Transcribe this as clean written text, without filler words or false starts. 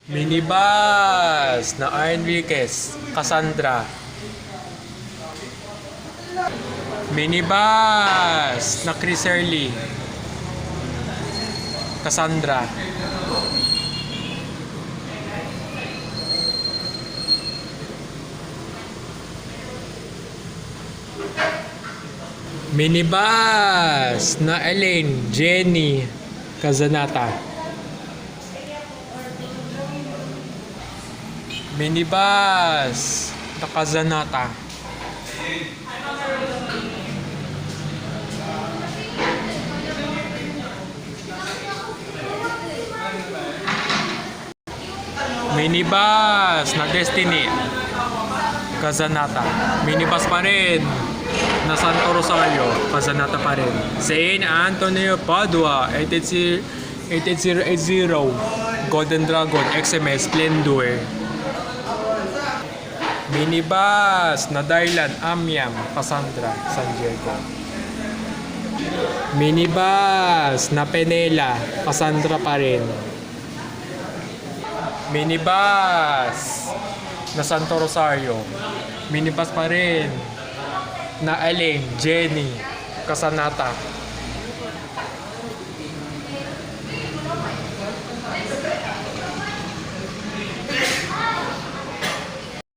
Minibus na Enriquez, Cassandra. Minibus na Chris Early, Cassandra. Minibus na Elaine, Jenny, Kazanata. Minibus na Kazanata. Minibus na Destiny, Kazanata. Minibus pa rin na Santo Rosario, Kazanata pa rin. Saint Antonio Padua, 88080, Golden Dragon, XMS, Splendor. Minibus na Dylan, Amyam, Cassandra, San Diego. Minibus na Penela, Cassandra pa rin. Minibus na Santo Rosario, minibus pa rin na Elaine, Jenny, Casanata.